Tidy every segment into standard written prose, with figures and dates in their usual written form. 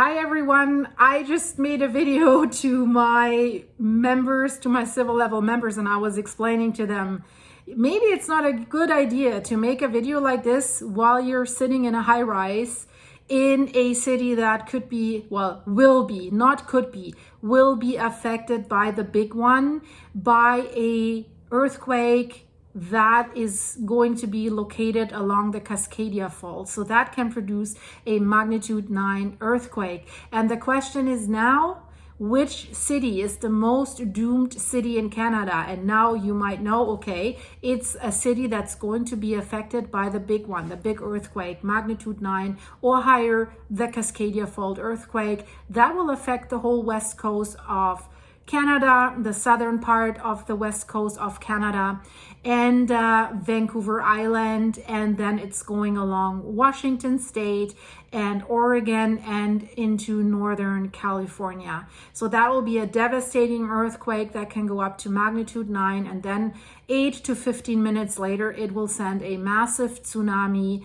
Hi everyone, I just made a video to my members, to my civil level members, and I was explaining to them, maybe it's not a good idea to make a video like this while you're sitting in a high rise in a city that could be, well, will be, not could be, will be affected by the big one, by a earthquake that is going to be located along the Cascadia fault. So that can produce a magnitude 9 earthquake. And the question is now, which city is the most doomed city in Canada? And now you might know, okay, it's a city that's going to be affected by the big one, the big earthquake, magnitude 9 or higher, the Cascadia fault earthquake. That will affect the whole west coast of Canada, the southern part of the west coast of Canada, and Vancouver Island, and then it's going along Washington State and Oregon and into Northern California. So that will be a devastating earthquake that can go up to magnitude 9, and then 8 to 15 minutes later, it will send a massive tsunami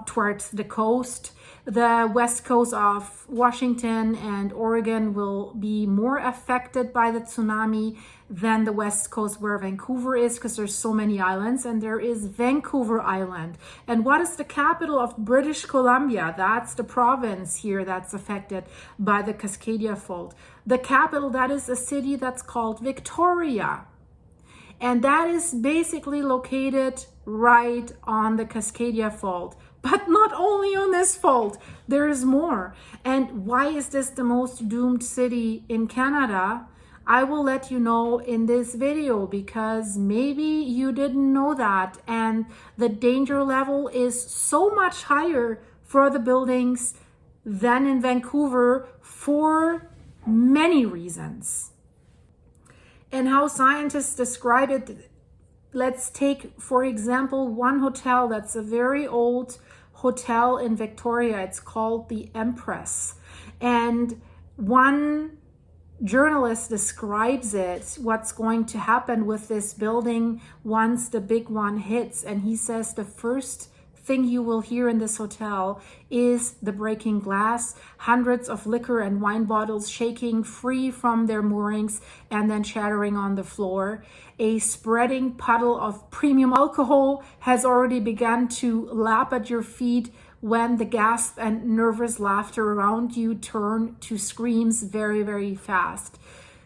towards the coast. The west coast of Washington and Oregon will be more affected by the tsunami than the west coast where Vancouver is, because there's so many islands, and there is Vancouver Island. And what is the capital of British Columbia? That's the province here that's affected by the Cascadia fault. The capital, that is a city that's called Victoria. And that is basically located right on the Cascadia fault. But not only on this fault, there is more. And why is this the most doomed city in Canada? I will let you know in this video, because maybe you didn't know that. And the danger level is so much higher for the buildings than in Vancouver for many reasons. And how scientists describe it, let's take, for example, one hotel that's a very old hotel in Victoria. It's called the Empress. And one journalist describes it, what's going to happen with this building once the big one hits. And he says the first thing you will hear in this hotel is the breaking glass, hundreds of liquor and wine bottles shaking free from their moorings and then shattering on the floor. A spreading puddle of premium alcohol has already begun to lap at your feet when the gasp and nervous laughter around you turn to screams very, very fast.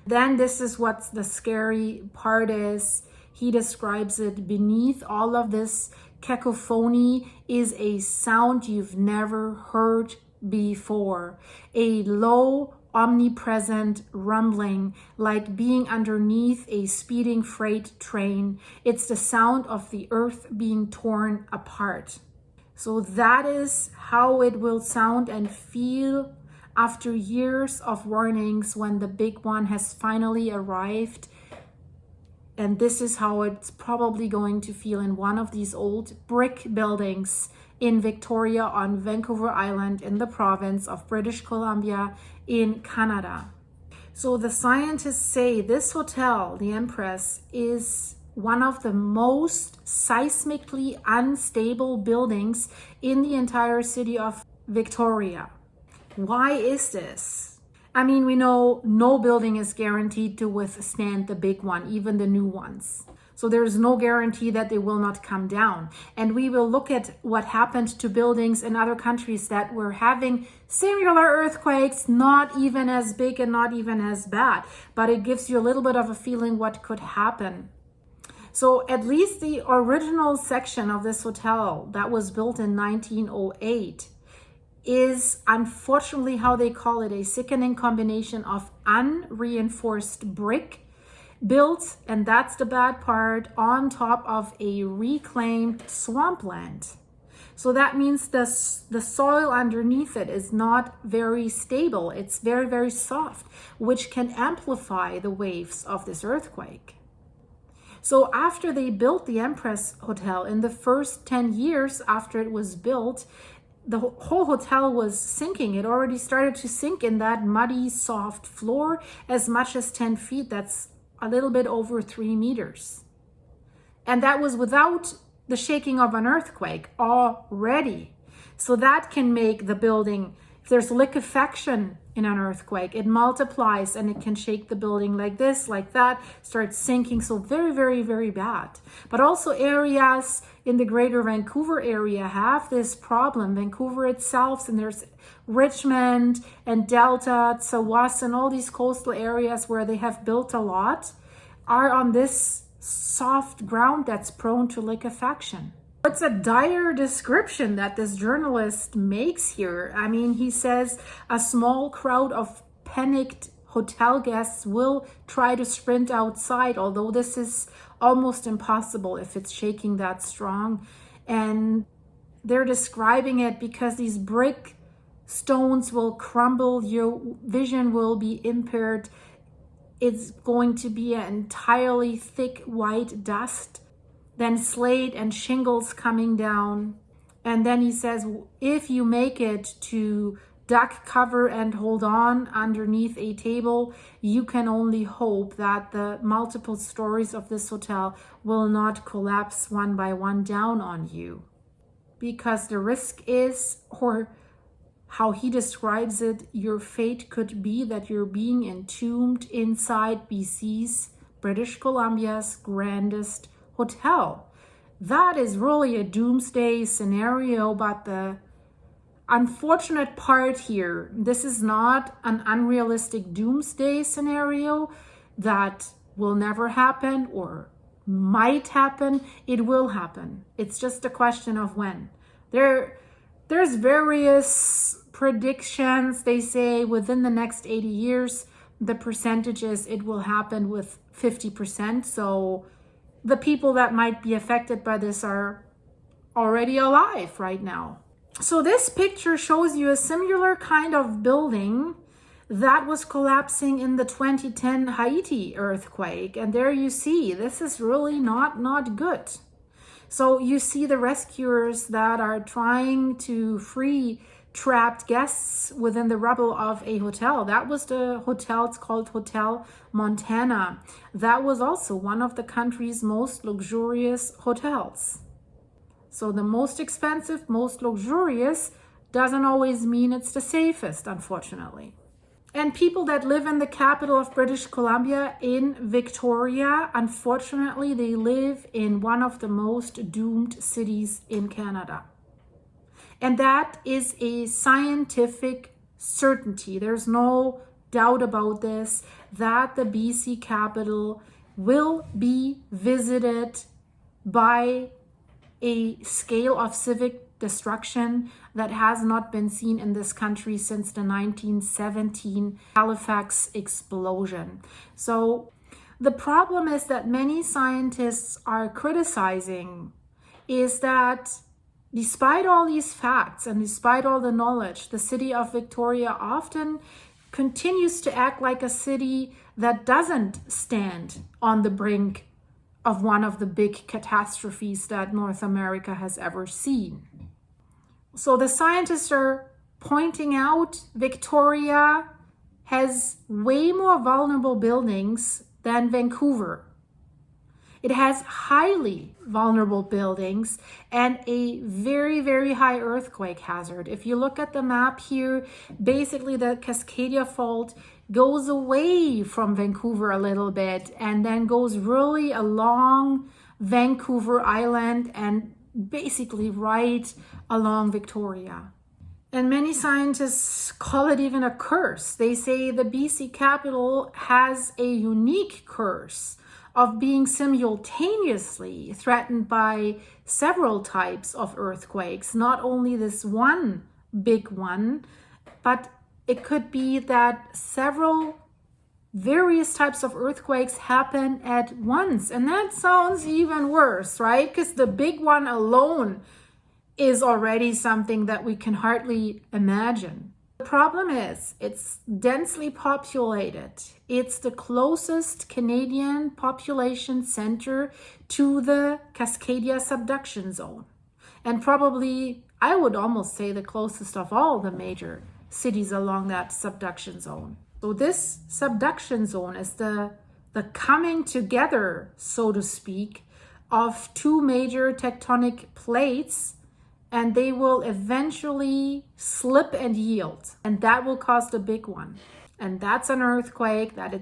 Then this is what the scary part is. He describes it: beneath all of this cacophony is a sound you've never heard before. A low, omnipresent rumbling, like being underneath a speeding freight train. It's the sound of the earth being torn apart. So that is how it will sound and feel after years of warnings when the big one has finally arrived. And this is how it's probably going to feel in one of these old brick buildings in Victoria on Vancouver Island in the province of British Columbia in Canada. So the scientists say this hotel, the Empress, is one of the most seismically unstable buildings in the entire city of Victoria. Why is this? I mean, we know no building is guaranteed to withstand the big one, even the new ones. So there's no guarantee that they will not come down. And we will look at what happened to buildings in other countries that were having similar earthquakes, not even as big and not even as bad. But it gives you a little bit of a feeling what could happen. So at least the original section of this hotel that was built in 1908 is, unfortunately, how they call it, a sickening combination of unreinforced brick built, and that's the bad part, on top of a reclaimed swampland. So that means the soil underneath it is not very stable. It's very, very soft, which can amplify the waves of this earthquake. So after they built the Empress Hotel, in the first 10 years after it was built, the whole hotel was sinking. It already started to sink in that muddy, soft floor as much as 10 feet. That's a little bit over 3 meters. And that was without the shaking of an earthquake already. So that can make the building There's liquefaction in an earthquake. It multiplies and it can shake the building like this, like that, start sinking. So very, very, very bad. But also areas in the greater Vancouver area have this problem. Vancouver itself, and there's Richmond and Delta, Tsawwassen, and all these coastal areas where they have built a lot are on this soft ground that's prone to liquefaction. It's a dire description that this journalist makes here. I mean, he says a small crowd of panicked hotel guests will try to sprint outside, although this is almost impossible if it's shaking that strong. And they're describing it because these brick stones will crumble, your vision will be impaired. It's going to be an entirely thick white dust, then slate and shingles coming down. And then he says, if you make it to duck cover and hold on underneath a table, you can only hope that the multiple stories of this hotel will not collapse one by one down on you. Because the risk is, or how he describes it, your fate could be that you're being entombed inside BC's, British Columbia's grandest hotel. That is really a doomsday scenario, but the unfortunate part here, this is not an unrealistic doomsday scenario that will never happen or might happen. It will happen. It's just a question of when. There's various predictions. They say within the next 80 years, the percentages it will happen with 50%. So the people that might be affected by this are already alive right now. So this picture shows you a similar kind of building that was collapsing in the 2010 Haiti earthquake. And there you see, this is really not good. So you see the rescuers that are trying to free trapped guests within the rubble of a hotel. That was the hotel, it's called Hotel Montana. That was also one of the country's most luxurious hotels. So the most expensive, most luxurious doesn't always mean it's the safest, unfortunately. And people that live in the capital of British Columbia in Victoria, unfortunately, they live in one of the most doomed cities in Canada. And that is a scientific certainty. There's no doubt about this, that the BC capital will be visited by a scale of civic destruction that has not been seen in this country since the 1917 Halifax explosion. So the problem is that many scientists are criticizing is that despite all these facts and despite all the knowledge, the city of Victoria often continues to act like a city that doesn't stand on the brink of one of the big catastrophes that North America has ever seen. So the scientists are pointing out Victoria has way more vulnerable buildings than Vancouver. It has highly vulnerable buildings and a very, very high earthquake hazard. If you look at the map here, basically the Cascadia fault goes away from Vancouver a little bit and then goes really along Vancouver Island and basically right along Victoria. And many scientists call it even a curse. They say the BC capital has a unique curse of being simultaneously threatened by several types of earthquakes, not only this one big one, but it could be that several various types of earthquakes happen at once. And that sounds even worse, right? Because the big one alone is already something that we can hardly imagine. The problem is it's densely populated. It's the closest Canadian population center to the Cascadia subduction zone. And probably, I would almost say, the closest of all the major cities along that subduction zone. So this subduction zone is the coming together, so to speak, of two major tectonic plates and they will eventually slip and yield, and that will cause the big one. And that's an earthquake that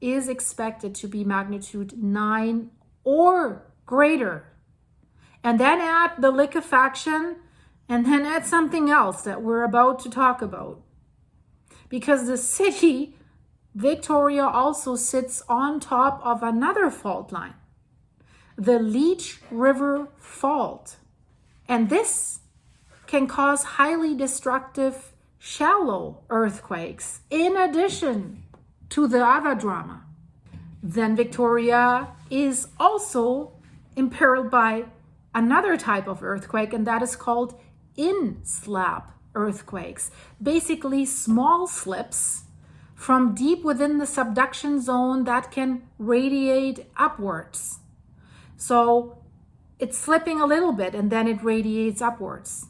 is expected to be magnitude 9 or greater. And then add the liquefaction, and then add something else that we're about to talk about. Because the city, Victoria, also sits on top of another fault line, the Leech River Fault. And this can cause highly destructive shallow earthquakes in addition to the other drama. Then Victoria is also imperiled by another type of earthquake, and that is called in-slab earthquakes. Basically small slips from deep within the subduction zone that can radiate upwards. So it's slipping a little bit and then it radiates upwards.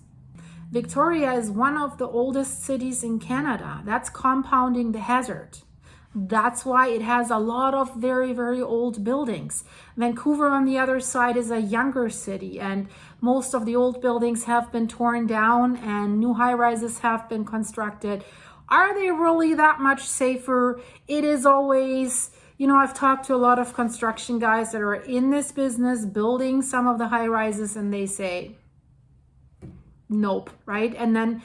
Victoria is one of the oldest cities in Canada. That's compounding the hazard. That's why it has a lot of very, very old buildings. Vancouver, on the other side, is a younger city, and most of the old buildings have been torn down and new high-rises have been constructed. Are they really that much safer? It is always, I've talked to a lot of construction guys that are in this business building some of the high-rises, and they say, nope, right? And then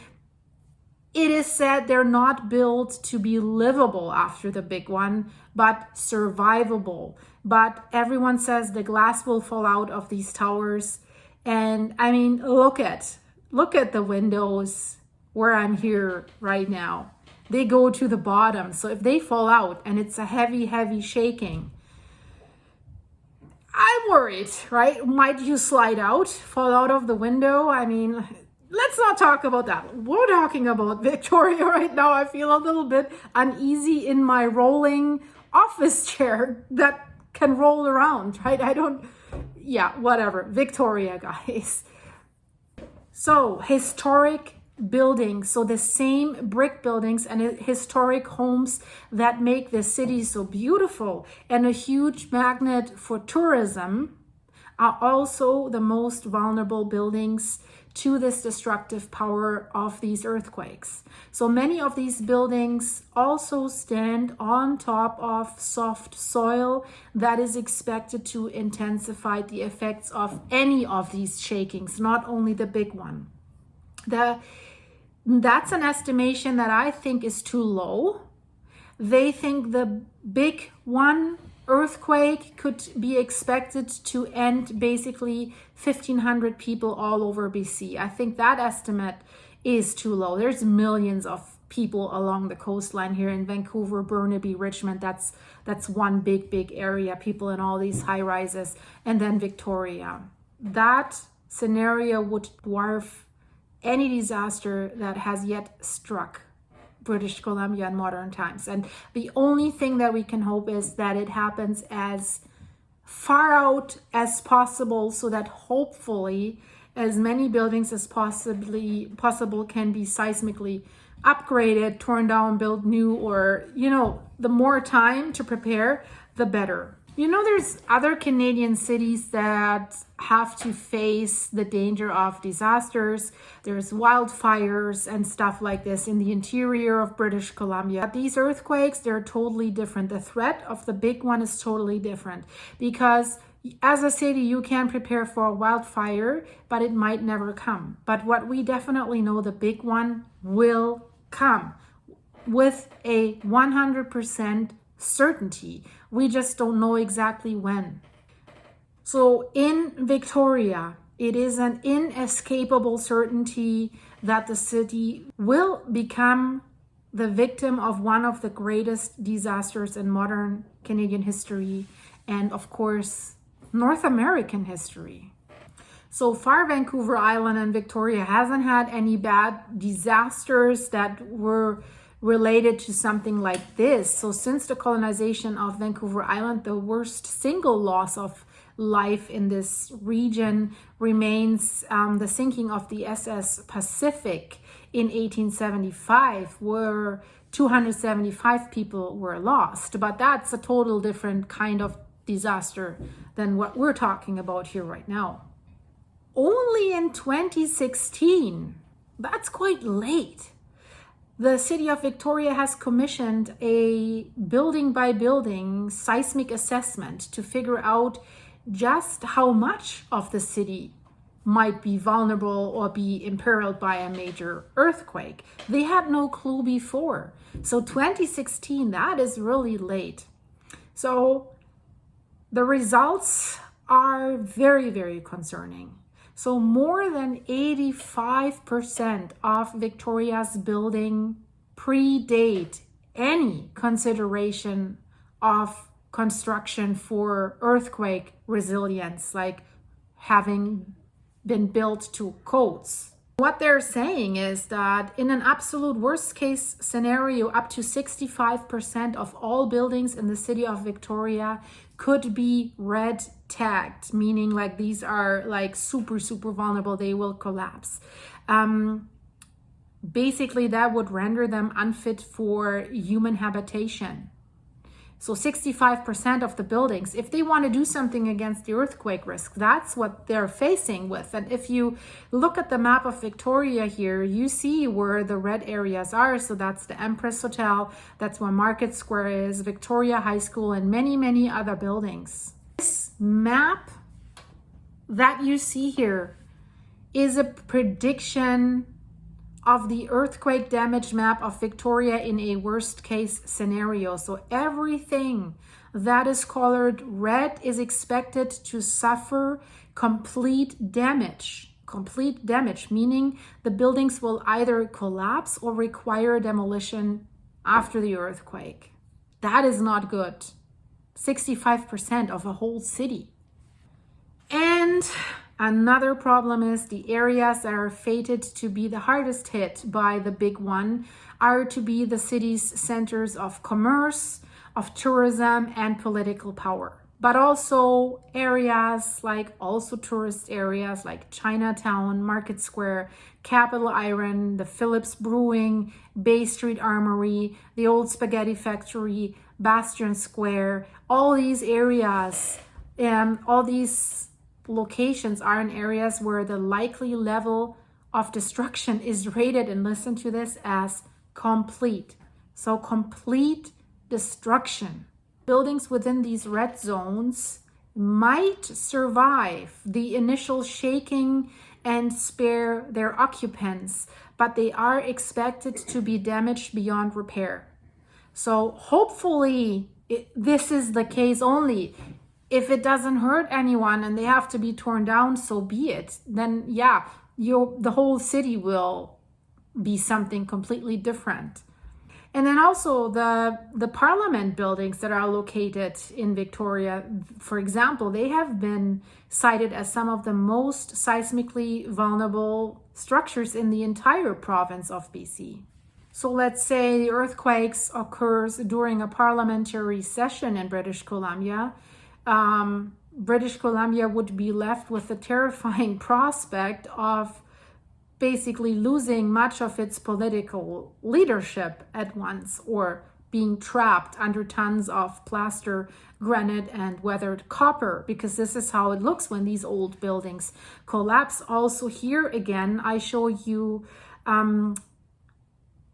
it is said they're not built to be livable after the big one, but survivable. But everyone says the glass will fall out of these towers. And I mean, look at the windows where I'm here right now. They go to the bottom. So if they fall out and it's a heavy, heavy shaking, I'm worried, right? Might you slide out, fall out of the window? I mean, let's not talk about that. We're talking about Victoria right now. I feel a little bit uneasy in my rolling office chair that can roll around, right? Whatever. Victoria, guys. So, historic buildings. So the same brick buildings and historic homes that make the city so beautiful and a huge magnet for tourism are also the most vulnerable buildings to this destructive power of these earthquakes. So many of these buildings also stand on top of soft soil that is expected to intensify the effects of any of these shakings, not only the big one. That's an estimation that I think is too low. They think the big one earthquake could be expected to end basically 1,500 people all over BC. I think that estimate is too low. There's millions of people along the coastline here in Vancouver, Burnaby, Richmond. That's one big area, people in all these high rises, and then Victoria. That scenario would dwarf any disaster that has yet struck British Columbia in modern times. And the only thing that we can hope is that it happens as far out as possible, so that hopefully as many buildings as possible can be seismically upgraded, torn down, built new, or, the more time to prepare, the better. There's other Canadian cities that have to face the danger of disasters. There's wildfires and stuff like this in the interior of British Columbia. But these earthquakes, they're totally different. The threat of the big one is totally different, because as a city, you can prepare for a wildfire, but it might never come. But what we definitely know, the big one will come with a 100% certainty. We just don't know exactly when. So in Victoria, it is an inescapable certainty that the city will become the victim of one of the greatest disasters in modern Canadian history, and of course, North American history. So far, Vancouver Island and Victoria hasn't had any bad disasters that were related to something like this. So since the colonization of Vancouver Island, the worst single loss of life in this region remains the sinking of the SS Pacific in 1875, where 275 people were lost. But that's a total different kind of disaster than what we're talking about here right now. only in 2016, that's quite late, the city of Victoria has commissioned a building by building seismic assessment to figure out just how much of the city might be vulnerable or be imperiled by a major earthquake. They had no clue before. So 2016, that is really late. So the results are very, very concerning. So more than 85% of Victoria's building predate any consideration of construction for earthquake resilience, like having been built to codes. What they're saying is that in an absolute worst case scenario, up to 65% of all buildings in the city of Victoria could be red tagged, meaning like these are like super vulnerable, they will collapse. Basically that would render them unfit for human habitation. So 65% of the buildings, if they want to do something against the earthquake risk, that's what they're facing with. And if you look at the map of Victoria here, you see where the red areas are. So that's the Empress Hotel, that's where Market Square is, Victoria High School, and many other buildings. This map that you see here is a prediction of the earthquake damage map of Victoria in a worst case scenario. So everything that is colored red is expected to suffer complete damage, meaning the buildings will either collapse or require demolition after the earthquake. That is not good. 65% of a whole city. And another problem is the areas that are fated to be the hardest hit by the big one are to be the city's centers of commerce, of tourism, and political power. But also areas like also tourist areas like Chinatown, Market Square, Capitol Island, the Phillips Brewing, Bay Street Armory, the Old Spaghetti Factory, Bastion Square. All these areas, all these locations are in areas where the likely level of destruction is rated, and listen to this, as complete. So complete destruction. Buildings within these red zones might survive the initial shaking and spare their occupants, but they are expected to be damaged beyond repair. So hopefully this is the case only. If it doesn't hurt anyone and they have to be torn down, so be it. Then yeah, the whole city will be something completely different. And then also the parliament buildings that are located in Victoria, for example, they have been cited as some of the most seismically vulnerable structures in the entire province of BC. So let's say the earthquakes occurs during a parliamentary session in British Columbia. British Columbia would be left with the terrifying prospect of basically losing much of its political leadership at once, or being trapped under tons of plaster, granite, and weathered copper, because this is how it looks when these old buildings collapse. Also here again, I show you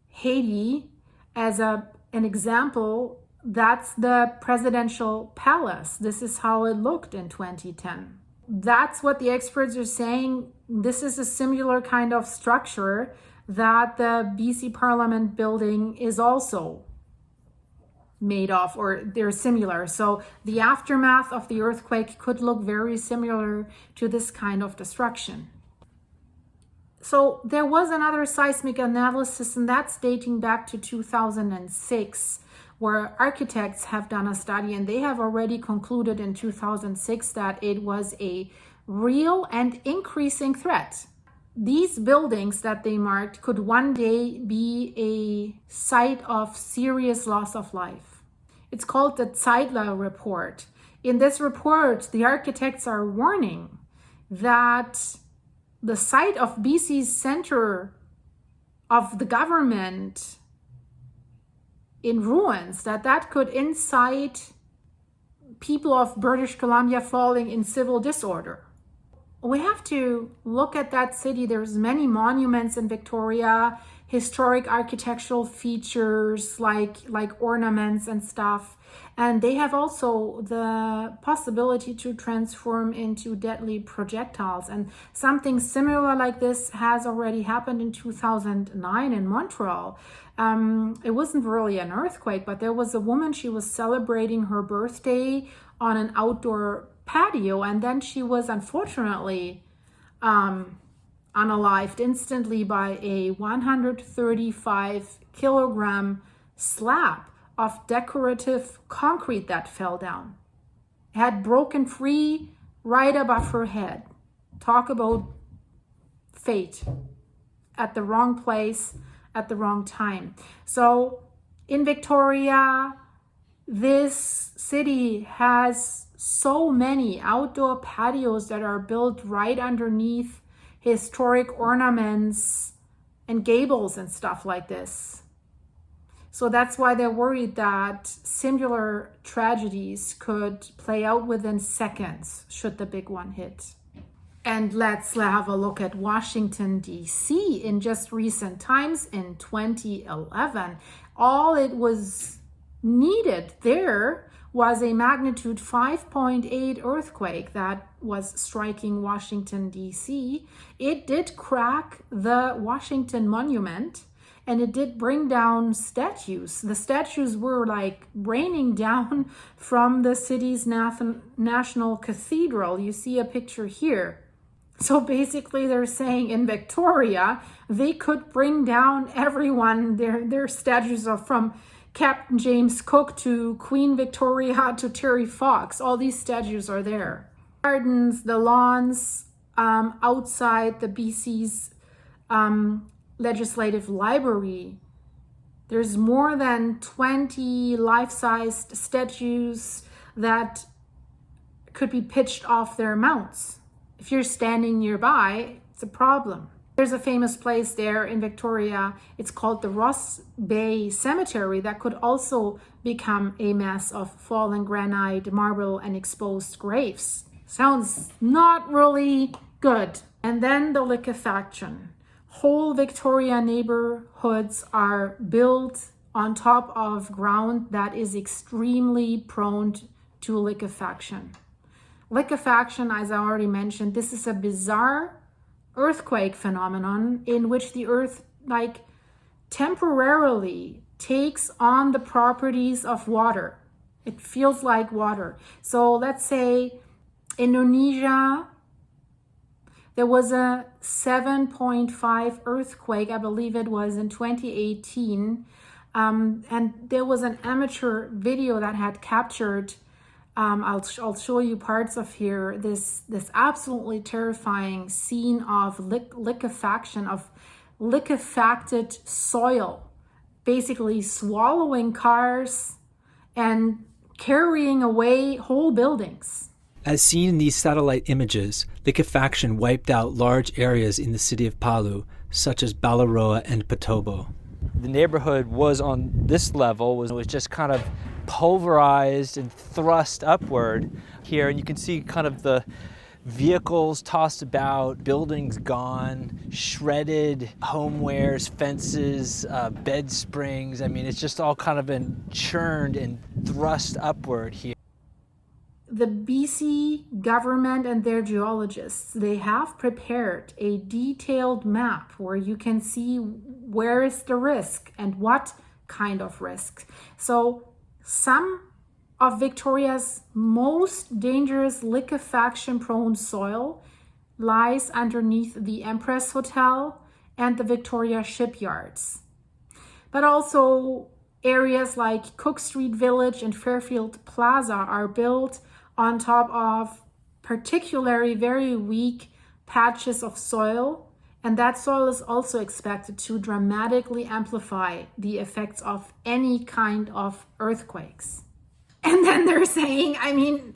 Haiti as an example. That's the presidential palace. This is how it looked in 2010. That's what the experts are saying. This is a similar kind of structure that the BC Parliament building is also made of, or they're similar. So the aftermath of the earthquake could look very similar to this kind of destruction. So there was another seismic analysis, and that's dating back to 2006. Where architects have done a study, and they have already concluded in 2006 that it was a real and increasing threat. These buildings that they marked could one day be a site of serious loss of life. It's called the Zeidler report. In this report, the architects are warning that the site of BC's center of the government in ruins, that could incite people of British Columbia falling in civil disorder. we have to look at that city. There's many monuments in Victoria, historic architectural features like ornaments and stuff. And they have also the possibility to transform into deadly projectiles. And something similar like this has already happened in 2009 in Montreal. It wasn't really an earthquake, but there was a woman, she was celebrating her birthday on an outdoor patio, and then she was unfortunately unalived instantly by a 135 kilogram slab of decorative concrete that fell down. It had broken free right above her head. Talk about fate. At the wrong place at the wrong time. So in Victoria, this city has so many outdoor patios that are built right underneath historic ornaments and gables and stuff like this. So that's why they're worried that similar tragedies could play out within seconds should the big one hit. And let's have a look at Washington, D.C. in just recent times in 2011. All it was needed there was a magnitude 5.8 earthquake that was striking Washington, D.C. It did crack the Washington Monument, and it did bring down statues. The statues were like raining down from the city's national cathedral. You see a picture here. So basically they're saying in Victoria, they could bring down everyone. Their statues are from Captain James Cook to Queen Victoria to Terry Fox. All these statues are there. Gardens, the lawns outside the BC's Legislative Library. There's more than 20 life-sized statues that could be pitched off their mounts. If you're standing nearby, it's a problem. There's a famous place there in Victoria. It's called the Ross Bay Cemetery that could also become a mess of fallen granite, marble, and exposed graves. Sounds not really good. And then the liquefaction. Whole Victoria neighborhoods are built on top of ground that is extremely prone to liquefaction. Liquefaction, as I already mentioned, this is a bizarre earthquake phenomenon in which the earth temporarily takes on the properties of water. It feels like water. So let's say Indonesia, there was a 7.5 earthquake, I believe it was in 2018. And there was an amateur video that had captured, I'll show you parts of here, this absolutely terrifying scene of liquefaction, of liquefacted soil, basically swallowing cars and carrying away whole buildings. As seen in these satellite images, liquefaction wiped out large areas in the city of Palu, such as Balaroa and Patobo. The neighborhood was on this level, was just kind of pulverized and thrust upward here, and you can see kind of the vehicles tossed about, buildings gone, shredded homewares, fences, bed springs. I mean, it's just all kind of been churned and thrust upward here. The BC government and their geologists, they have prepared a detailed map where you can see where is the risk and what kind of risk. So some of Victoria's most dangerous liquefaction-prone soil lies underneath the Empress Hotel and the Victoria shipyards. But also areas like Cook Street Village and Fairfield Plaza are built on top of particularly very weak patches of soil, and that soil is also expected to dramatically amplify the effects of any kind of earthquakes. And then they're saying, I mean,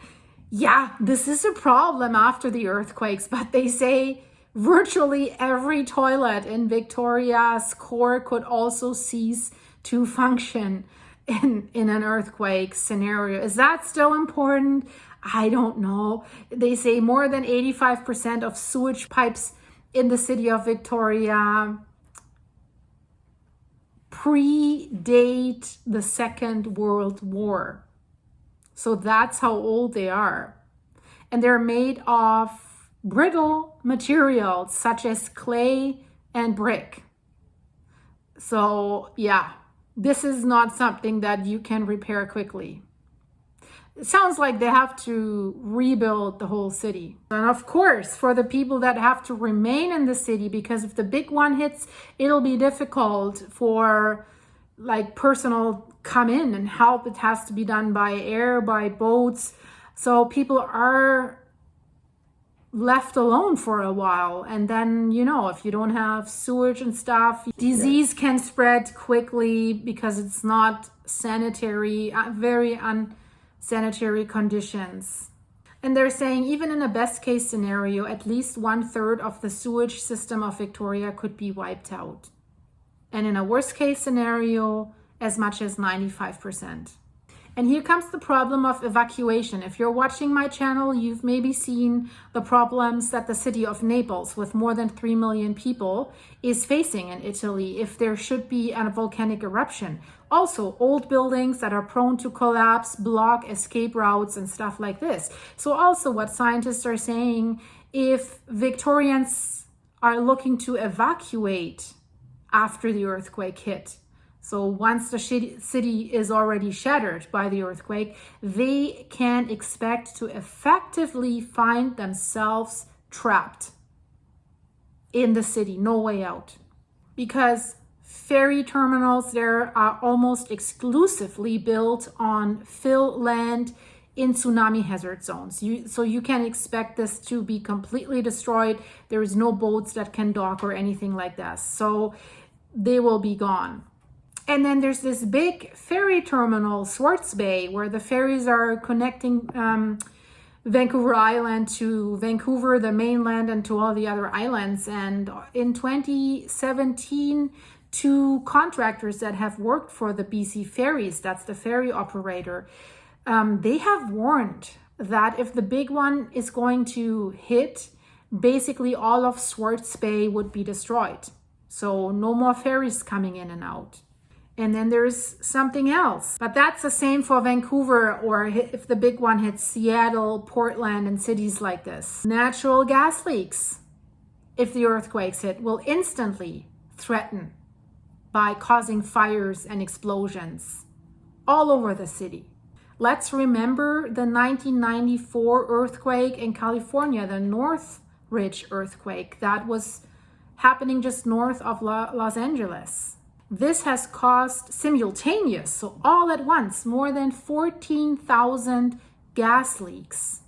yeah, this is a problem after the earthquakes, but they say virtually every toilet in Victoria's core could also cease to function in an earthquake scenario. Is that still important? I don't know. They say more than 85% of sewage pipes in the city of Victoria predate the Second World War. So that's how old they are. And they're made of brittle materials such as clay and brick. So yeah, this is not something that you can repair quickly. It sounds like they have to rebuild the whole city. And of course, for the people that have to remain in the city, because if the big one hits, it'll be difficult for like personnel come in and help. It has to be done by air, by boats. So people are left alone for a while. And then, you know, if you don't have sewage and stuff, disease can spread quickly because it's not sanitary, very unsanitary conditions. And they're saying even in a best case scenario, at least 1/3 of the sewage system of Victoria could be wiped out. And in a worst case scenario, as much as 95%. And here comes the problem of evacuation. If you're watching my channel, you've maybe seen the problems that the city of Naples, with more than 3 million people, is facing in Italy if there should be a volcanic eruption. Also, old buildings that are prone to collapse, block escape routes and stuff like this. So also what scientists are saying, if Victorians are looking to evacuate after the earthquake hit, so once the city is already shattered by the earthquake, they can expect to effectively find themselves trapped in the city, no way out. Because ferry terminals there are almost exclusively built on fill land in tsunami hazard zones. So you can expect this to be completely destroyed. There is no boats that can dock or anything like that. So they will be gone. And then there's this big ferry terminal, Swartz Bay, where the ferries are connecting Vancouver Island to Vancouver, the mainland, and to all the other islands. And in 2017, 2 contractors that have worked for the BC Ferries, that's the ferry operator, they have warned that if the big one is going to hit, basically all of Swartz Bay would be destroyed. So no more ferries coming in and out. And then there's something else, but that's the same for Vancouver, or if the big one hits Seattle, Portland, and cities like this. Natural gas leaks, if the earthquakes hit, will instantly threaten by causing fires and explosions all over the city. Let's remember the 1994 earthquake in California, the Northridge earthquake that was happening just north of Los Angeles. This has caused simultaneous, so all at once, more than 14,000 gas leaks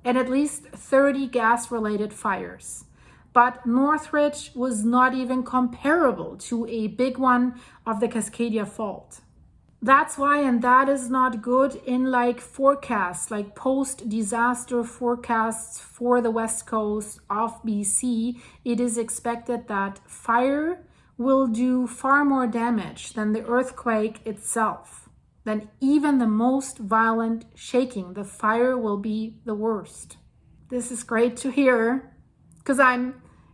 and at least 30 gas-related fires. But Northridge was not even comparable to a big one of the Cascadia fault. That's why, and that is not good in like forecasts, like post-disaster forecasts for the west coast of BC, it is expected that fire will do far more damage than the earthquake itself. Than even the most violent shaking, the fire will be the worst. This is great to hear, because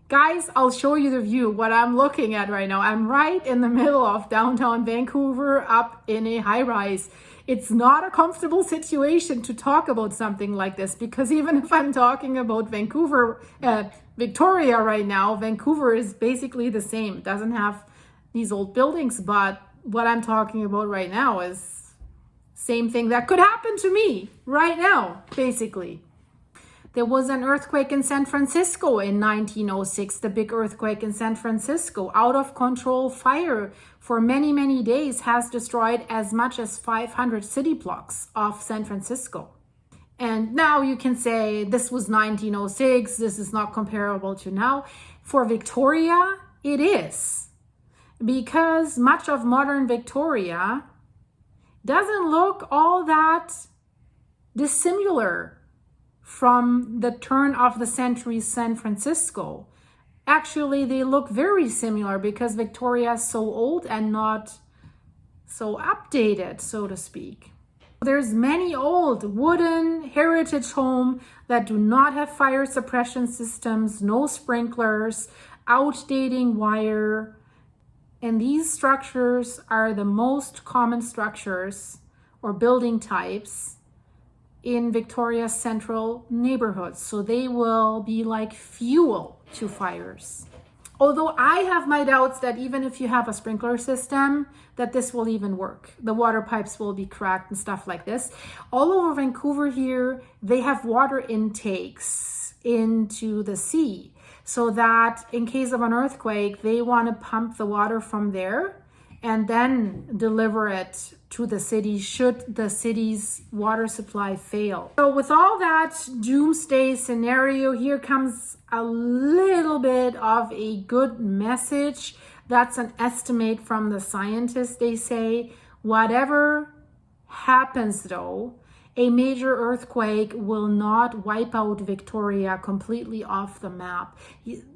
guys, I'll show you the view, what I'm looking at right now. I'm right in the middle of downtown Vancouver, up in a high rise. It's not a comfortable situation to talk about something like this, because even if I'm talking about Vancouver, Victoria right now, Vancouver is basically the same. It doesn't have these old buildings, but what I'm talking about right now is same thing that could happen to me right now, basically. There was an earthquake in San Francisco in 1906, the big earthquake in San Francisco. Out of control fire for many, many days has destroyed as much as 500 city blocks of San Francisco. And now you can say this was 1906, this is not comparable to now. For Victoria, it is. Because much of modern Victoria doesn't look all that dissimilar from the turn of the century San Francisco. Actually, they look very similar because Victoria is so old and not so updated, so to speak. There's many old wooden heritage homes that do not have fire suppression systems, no sprinklers, outdating wire. And these structures are the most common structures or building types in Victoria's central neighborhoods. So they will be like fuel to fires. Although I have my doubts that even if you have a sprinkler system, that this will even work. The water pipes will be cracked and stuff like this. All over Vancouver here, they have water intakes into the sea, so that in case of an earthquake, they want to pump the water from there and then deliver it to the city should the city's water supply fail. So with all that doomsday scenario, here comes a little bit of a good message. That's an estimate from the scientists. They say whatever happens though, a major earthquake will not wipe out Victoria completely off the map.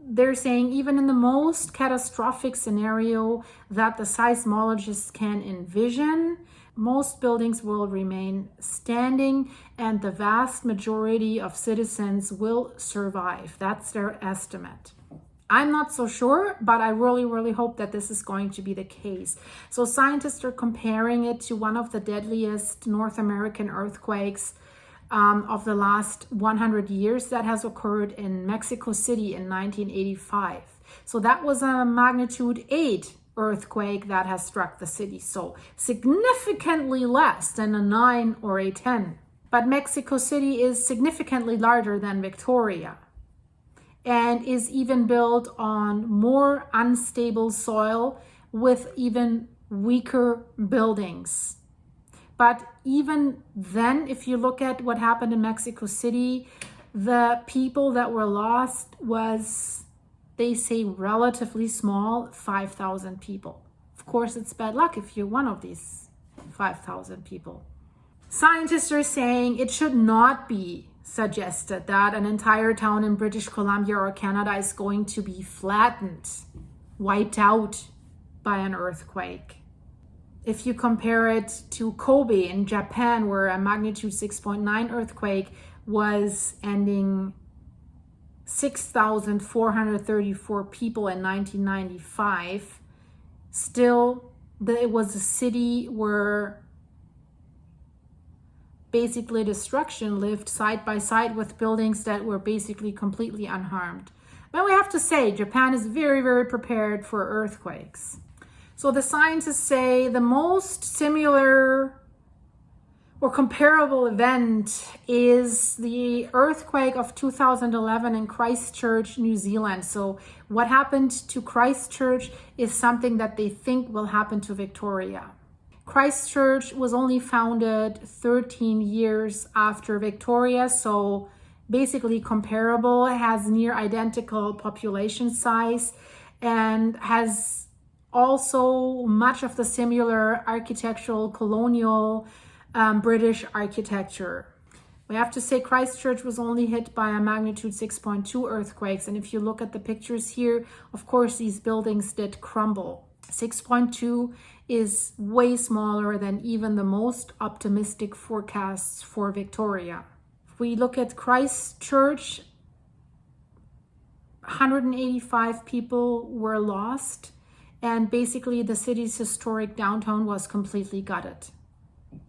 They're saying even in the most catastrophic scenario that the seismologists can envision, most buildings will remain standing and the vast majority of citizens will survive. That's their estimate. I'm not so sure, but I really, really hope that this is going to be the case. So scientists are comparing it to one of the deadliest North American earthquakes of the last 100 years that has occurred in Mexico City in 1985. So that was a magnitude 8 earthquake that has struck the city. So significantly less than a 9 or a 10. But Mexico City is significantly larger than Victoria, and is even built on more unstable soil with even weaker buildings. But even then, if you look at what happened in Mexico City, the people that were lost was, they say, relatively small, 5,000 people. Of course, it's bad luck if you're one of these 5,000 people. Scientists are saying it should not be suggested that an entire town in British Columbia or Canada is going to be flattened, wiped out by an earthquake. If you compare it to Kobe in Japan, where a magnitude 6.9 earthquake was ending 6,434 people in 1995, still it was a city where basically destruction lived side by side with buildings that were basically completely unharmed. But we have to say, Japan is very, very prepared for earthquakes. So the scientists say the most similar or comparable event is the earthquake of 2011 in Christchurch, New Zealand. So what happened to Christchurch is something that they think will happen to Victoria. Christchurch was only founded 13 years after Victoria, so basically comparable. It has near identical population size and has also much of the similar architectural colonial British architecture. We have to say Christchurch was only hit by a magnitude 6.2 earthquakes, and if you look at the pictures here, of course these buildings did crumble. 6.2 is way smaller than even the most optimistic forecasts for Victoria. If we look at Christchurch, 185 people were lost, and basically the city's historic downtown was completely gutted.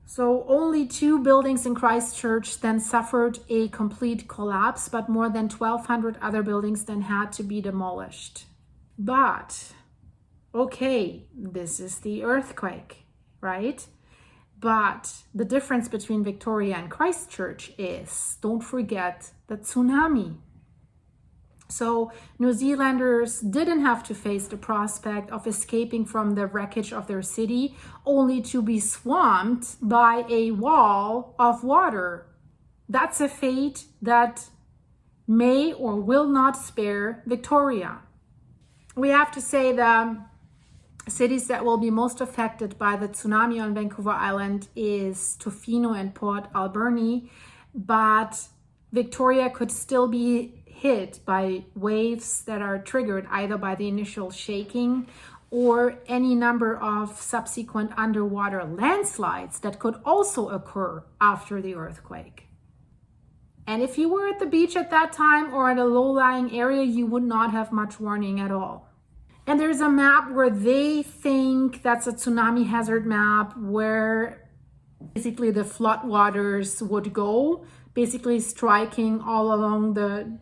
So only 2 buildings in Christchurch then suffered a complete collapse, but more than 1,200 other buildings then had to be demolished. But okay, this is the earthquake, right? But the difference between Victoria and Christchurch is, don't forget, the tsunami. So New Zealanders didn't have to face the prospect of escaping from the wreckage of their city, only to be swamped by a wall of water. That's a fate that may or will not spare Victoria. We have to say the cities that will be most affected by the tsunami on Vancouver Island is Tofino and Port Alberni, but Victoria could still be hit by waves that are triggered either by the initial shaking or any number of subsequent underwater landslides that could also occur after the earthquake. And if you were at the beach at that time or at a low-lying area, you would not have much warning at all. And there's a map where they think that's a tsunami hazard map, where basically the floodwaters would go, basically striking all along the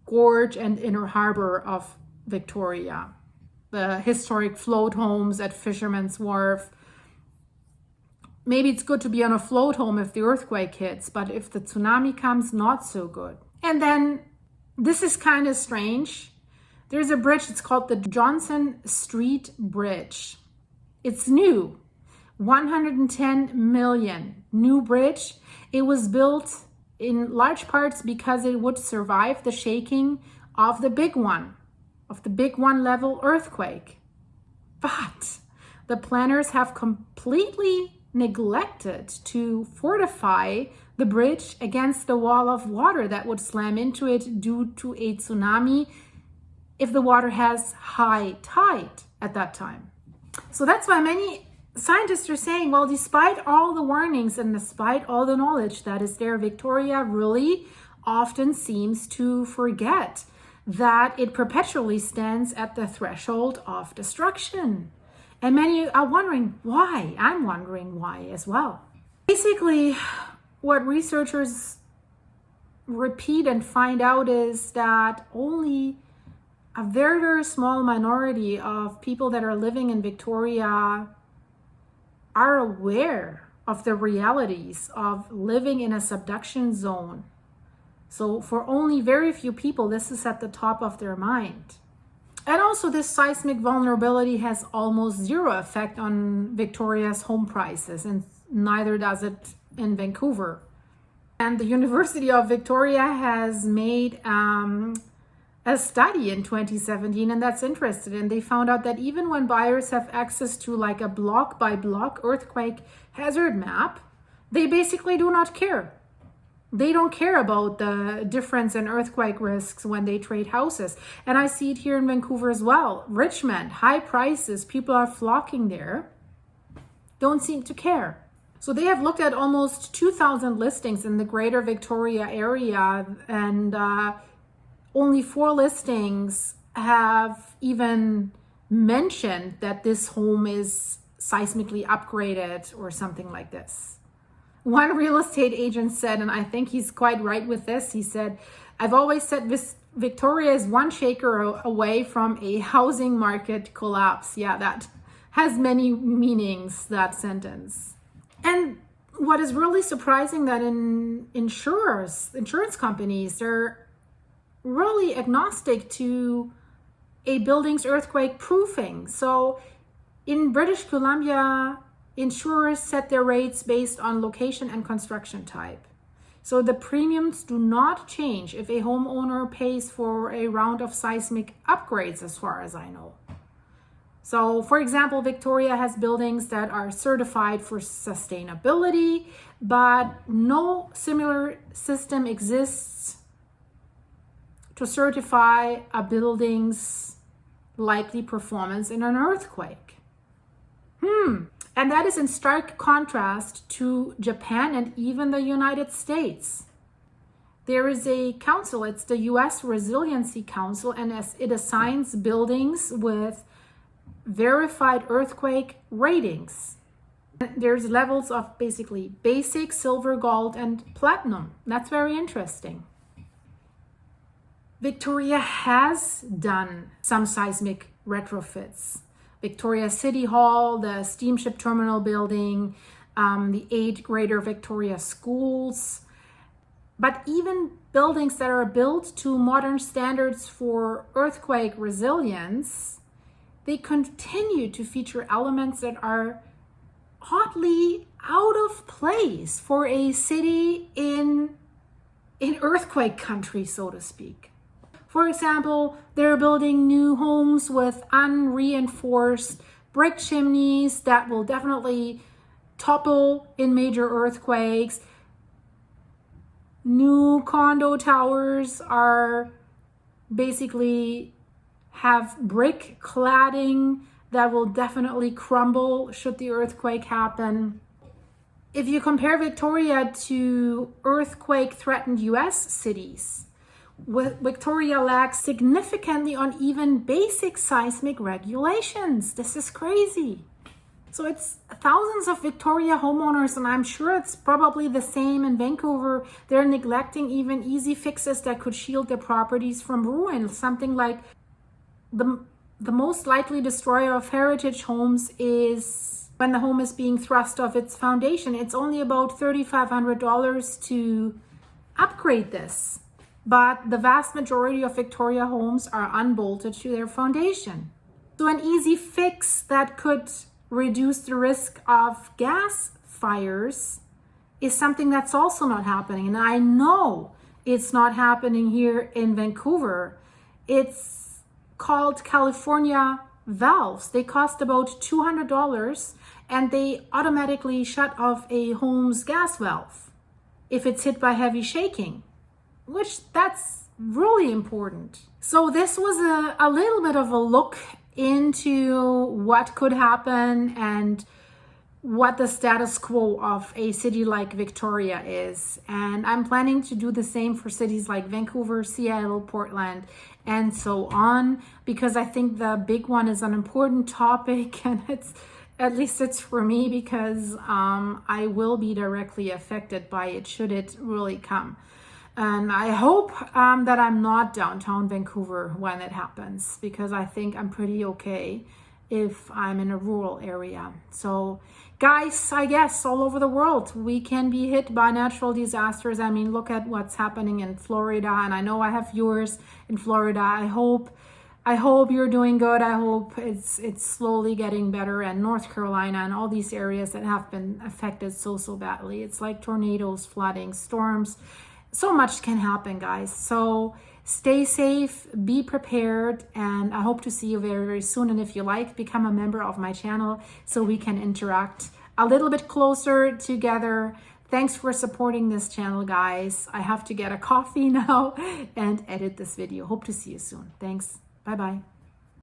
gorge and inner harbor of Victoria. The historic float homes at Fisherman's Wharf. Maybe it's good to be on a float home if the earthquake hits, but if the tsunami comes, not so good. And then this is kind of strange. There's a bridge, it's called the Johnson Street Bridge. It's new, 110 million, new bridge. It was built in large parts because it would survive the shaking of the big one level earthquake. But the planners have completely neglected to fortify the bridge against the wall of water that would slam into it due to a tsunami if the water has high tide at that time. So that's why many scientists are saying, well, despite all the warnings and despite all the knowledge that is there, Victoria really often seems to forget that it perpetually stands at the threshold of destruction. And many are wondering why. I'm wondering why as well. Basically, what researchers repeat and find out is that only a very, very small minority of people that are living in Victoria are aware of the realities of living in a subduction zone. So for only very few people, this is at the top of their mind. And also this seismic vulnerability has almost zero effect on Victoria's home prices, and neither does it in Vancouver. And the University of Victoria has made a study in 2017, and that's interesting. And they found out that even when buyers have access to like a block by block earthquake hazard map, they basically do not care. They don't care about the difference in earthquake risks when they trade houses. And I see it here in Vancouver as well. Richmond, high prices, people are flocking there, don't seem to care. So they have looked at almost 2,000 listings in the greater Victoria area, and only 4 listings have even mentioned that this home is seismically upgraded or something like this. One real estate agent said, and I think he's quite right with this, he said, I've always said Victoria is one shaker away from a housing market collapse. Yeah, that has many meanings, that sentence. And what is really surprising that in insurance companies, they're really agnostic to a building's earthquake proofing. So in British Columbia, insurers set their rates based on location and construction type. So the premiums do not change if a homeowner pays for a round of seismic upgrades, as far as I know. So for example, Victoria has buildings that are certified for sustainability, but no similar system exists to certify a building's likely performance in an earthquake. And that is in stark contrast to Japan and even the United States. There is a council, it's the US Resiliency Council, and it assigns buildings with verified earthquake ratings. There's levels of basically basic, silver, gold, and platinum. That's very interesting. Victoria has done some seismic retrofits. Victoria City Hall, the Steamship Terminal building, the 8 Greater Victoria schools. But even buildings that are built to modern standards for earthquake resilience, they continue to feature elements that are oddly out of place for a city in earthquake country, so to speak. For example, they're building new homes with unreinforced brick chimneys that will definitely topple in major earthquakes. New condo towers are basically have brick cladding that will definitely crumble should the earthquake happen. If you compare Victoria to earthquake-threatened US cities, Victoria lacks significantly on even basic seismic regulations. This is crazy. So it's thousands of Victoria homeowners, and I'm sure it's probably the same in Vancouver. They're neglecting even easy fixes that could shield their properties from ruin. Something like the most likely destroyer of heritage homes is when the home is being thrust off its foundation. It's only about $3,500 to upgrade this. But the vast majority of Victoria homes are unbolted to their foundation. So an easy fix that could reduce the risk of gas fires is something that's also not happening. And I know it's not happening here in Vancouver. It's called California valves. They cost about $200 and they automatically shut off a home's gas valve if it's hit by heavy shaking, which that's really important. So this was a little bit of a look into what could happen and what the status quo of a city like Victoria is. And I'm planning to do the same for cities like Vancouver, Seattle, Portland, and so on, because I think the big one is an important topic, and at least it's for me, because I will be directly affected by it should it really come. And I hope that I'm not downtown Vancouver when it happens, because I think I'm pretty okay if I'm in a rural area. So guys, I guess all over the world, we can be hit by natural disasters. I mean, look at what's happening in Florida. And I know I have viewers in Florida. I hope you're doing good. I hope it's slowly getting better. And North Carolina and all these areas that have been affected so badly. It's like tornadoes, flooding, storms. So much can happen, guys. So stay safe, be prepared, and I hope to see you very, very soon. And if you like, become a member of my channel so we can interact a little bit closer together. Thanks for supporting this channel, guys. I have to get a coffee now and edit this video. Hope to see you soon. Thanks. Bye-bye.